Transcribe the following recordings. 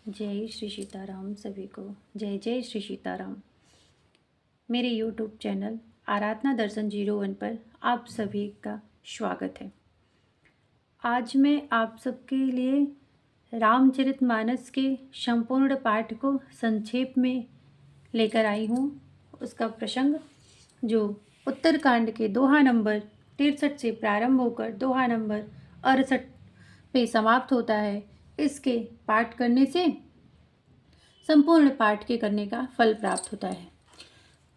जय श्री सीताराम सभी को। जय जय श्री सीताराम। मेरे YouTube चैनल आराधना दर्शन 01 पर आप सभी का स्वागत है। आज मैं आप सबके लिए रामचरितमानस के संपूर्ण पाठ को संक्षेप में लेकर आई हूँ। उसका प्रसंग जो उत्तरकांड के दोहा नंबर 63 से प्रारंभ होकर दोहा नंबर 68 पे समाप्त होता है। इसके पाठ करने से संपूर्ण पाठ के करने का फल प्राप्त होता है।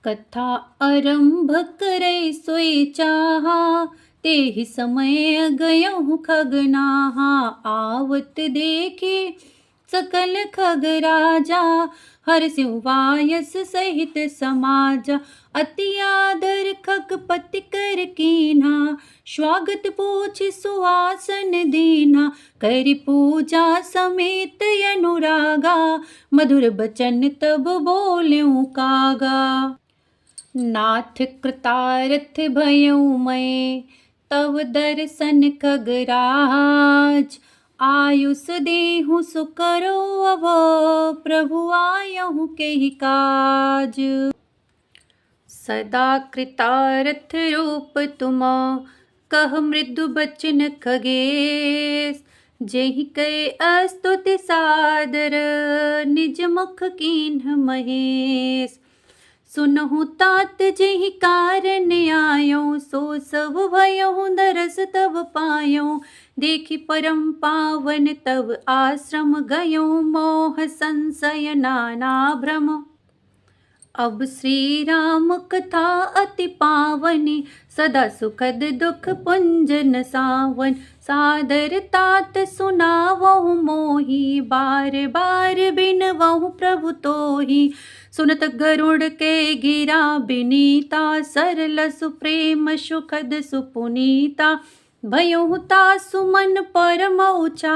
कथा आरंभ करे सोई चाहा, ते ही समय गयो खगनाहा। आवत देखे सकल खग राजा, हर सिंह वायस सहित समाजा। अति आदर खगपति कर कीन्हा, स्वागत पूछ सुहासन दीन्हा। करि पूजा समेत अनुरागा, मधुर बचन तब बोल्यों कागा। नाथ कृतार्थ भयउ मैं, तव दर्शन खगराज। आयुष देहु सु करो अब, प्रभु आयहु केहि काज। सदा कृतार्थ रूप तुम, कह मृदु बचन खगेश। जेहि कहे अस्तुति सादर, निज मुख कीन्ह महेश। सुनहु तात जेहि कारण आयो, सो सब भयउ दरस तब पायो। देखि परम पावन तब आश्रम, गयो मोह संशय नाना भ्रम। अब श्री राम कथा अति पावनी, सदा सुखद दुख पुंजन सावन। सादर तात सुनावहु मोहि, बार बार बिनवहु प्रभु तोहि। सुनत गरुड़ के गिरा बिनीता, सरल सुप्रेम सुखद सुपुनीता। भयउ तासु मन परम ऊचा,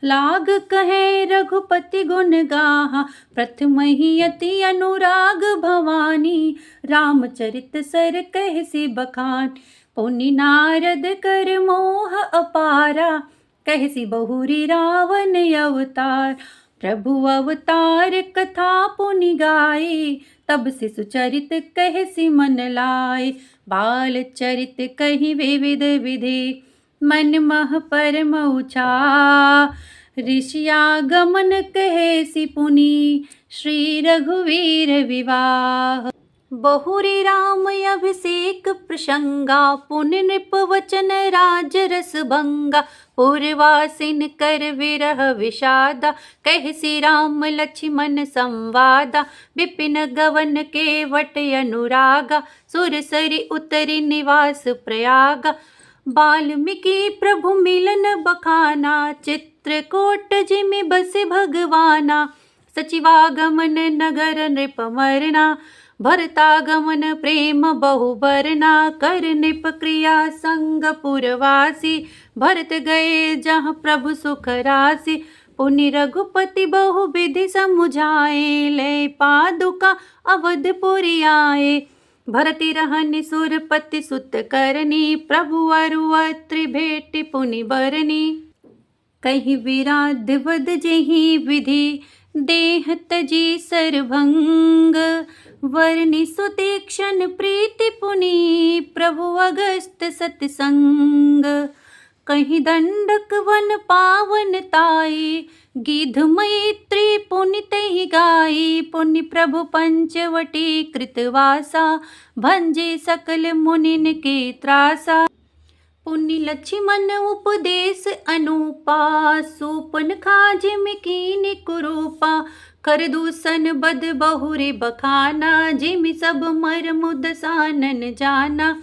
लाग कहे रघुपति गुण गाहा। प्रथम ही अति अनुराग भवानी, रामचरित सर कहसि बखान। पुनि नारद कर मोह अपारा, कहसि बहुरी रावण अवतार। प्रभु अवतार कथा पुनि गाए, तब से सुचरित कहसि मन लाए। बाल चरित कहि विविध विधि, मन मह परम ऊचा। ऋषियागमन कहसि पुनि, श्री रघुवीर विवाह। बहुरी राम अभिषेक प्रसंगा, पुनि नृप वचन राज रस भंगा। पूर्वासिन कर विरह विषादा, कहसि राम लक्ष्मण संवादा। विपिन गवन के वट अनुरागा, सुरसरि उतरि निवास प्रयागा। वाल्मीकि प्रभु मिलन बखाना, चित्रकूट जिमि बसि भगवाना। सचिवागमन नगर नृप मरना, भरतागमन प्रेम बहु बरना। कर नृप क्रिया संग पुरवासी, भरत गए जहाँ प्रभु सुख राशि। पुनि रघुपति बहु विधि समुझाए, ले पादुका अवधपुरी आए। भरति रहनि सुरपति सुत करनी, प्रभु अरु अत्रि भेटि पुनि बरनी। कहि विराध वद जेहि विधि, देह तजी सरभंग। वर्णि सुतीक्ष्ण प्रीति पुनि, प्रभु अगस्त सतसंग। कहीं दंडक वन पावन ताई, गिध मैत्री पुनि तेहि गाई। पुनि प्रभु पंचवटी कृतवासा, भंजे सकल मुनिन के त्रासा। पुनि लक्ष्मण उपदेश अनुपा, सूपनखा जिमि कीन्हि कुरूपा। कर दूषण बद बहुरी बखाना, जिमि सब मर्म दसानन जाना।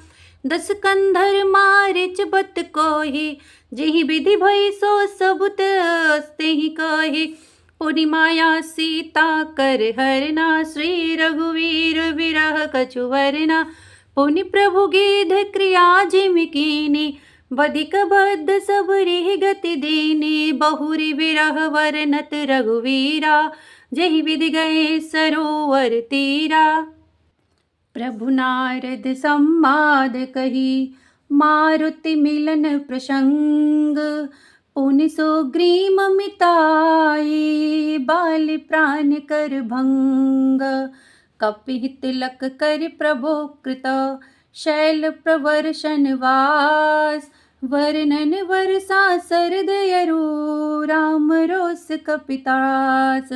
10 कंधर मारिच बत कोहि, जेहि विधि भई सो सबुत तेहि कहि। पुनि माया सीता कर हरना, श्री रघुवीर विरह कछु वरना। पुनि प्रभु गिध क्रिया जिमि कीन्हि, बधिक बद्ध सबरी गति दीनी। बहुरी विरह वर्णत रघुवीरा, जेहि विधि गए सरोवर तीरा। प्रभु नारद संवाद कही, मारुति मिलन प्रसंग। पुनि सुग्रीव मिताई, बाल प्राण कर भंग, कपि तिलक कर प्रभो कृत, शैल प्रवर्षन वास, वर्णन वर्षा सरदयरु, राम रोस कपितास।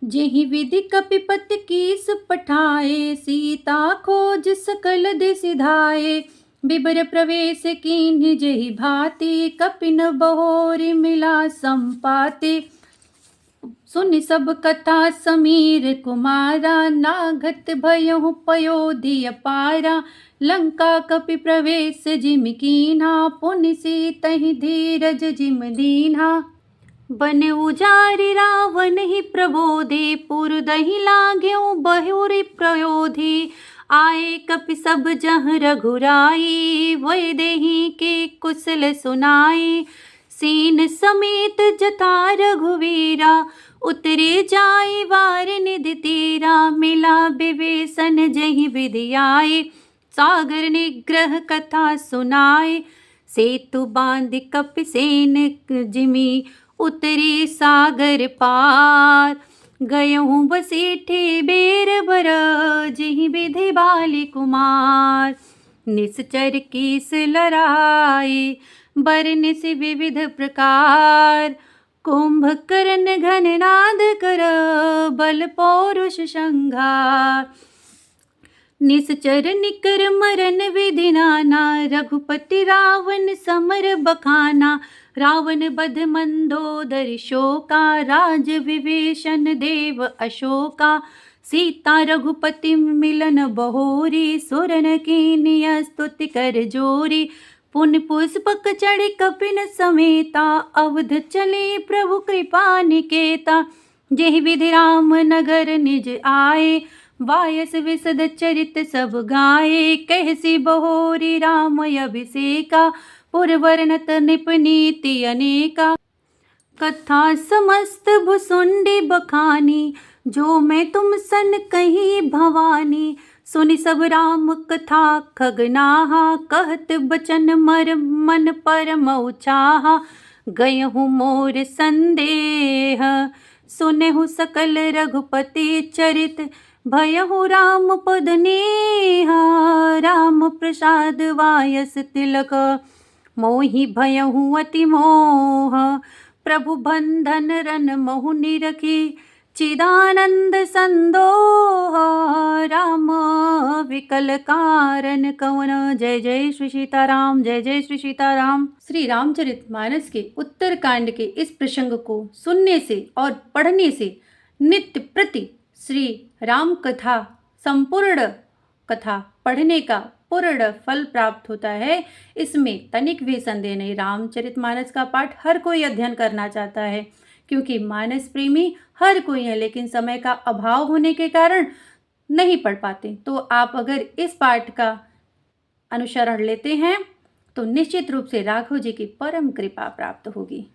जेहि विधि कपिपति कीस पठाए, सीता खोज सकल दिस धाये, बिबर प्रवेश कीन्ह जेहि भांति, कपिन बहोरि मिला संपाति। सुनि सब कथा समीर कुमारा, नाघत भयहु पयोधि अपारा, लंका कपि प्रवेश जिम कीन्हा, पुनि सीतहि धीरज जिम दीन्हा। बन उजारि रावण ही प्रबोधे, पुर दहि लाग्यो बहुरि प्रयोधि, आए कपि सब जह रघुराई, वैदेही के कुशल सुनाई। सेन समेत जथा रघुवीरा, उतरे जाई वार निधि तीरा, मिला विभीषण जहि विधि आए, सागर निग्रह कथा सुनाए। सेतु बांधि कपिसेन जिमि, उतरे सागर पार, गयहु बसीठे बेर बर, जिहि विधि बाली कुमार। निश्चर कीस लड़ाई, बरनिस विविध प्रकार, कुंभकर्ण घननाद कर, बल पौरुष संघार। निश्चर निकर मरन विधि नाना, रघुपति रावण समर बखाना, रावण बध मंदोदर शोका, राज विभीषण देव अशोका। सीता रघुपति मिलन बहोरी, सुरन कीन्ही स्तुति कर जोरी, पुन पुष्पक चढ़ि कपिन समेता, अवध चले प्रभु कृपा निकेता। जेहि विधि राम नगर निज आए, वायस विशद चरित सब गाए, कहसी बहोरी राम अभिषेका, पुर वर्णत निप नीति अनेका। कथा समस्त भुसुंडी बखानी, जो मैं तुम सन कही भवानी। सुनि सब राम कथा खगनाहा, कहत बचन मर मन परम चाहा। गयहु मोर संदेह, सुनहु सकल रघुपति चरित, भयहु राम पद नेहा। राम प्रसाद वायस तिलक, मोहि भयहु अति मोह। प्रभु बंधन रन मोहु निरखी, चिदानंद संदोह। राम विकल कारण कवन, जय जय श्री सीताराम, जय जय श्री सीताराम। श्री रामचरितमानस के उत्तरकांड के इस प्रसंग को सुनने से और पढ़ने से नित्य प्रति श्री राम कथा, संपूर्ण कथा पढ़ने का पूर्ण फल प्राप्त होता है। इसमें तनिक भी संदेह नहीं। रामचरितमानस का पाठ हर कोई अध्ययन करना चाहता है, क्योंकि मानस प्रेमी हर कोई है, लेकिन समय का अभाव होने के कारण नहीं पढ़ पाते। तो आप अगर इस पाठ का अनुसरण लेते हैं तो निश्चित रूप से राघव जी की परम कृपा प्राप्त होगी।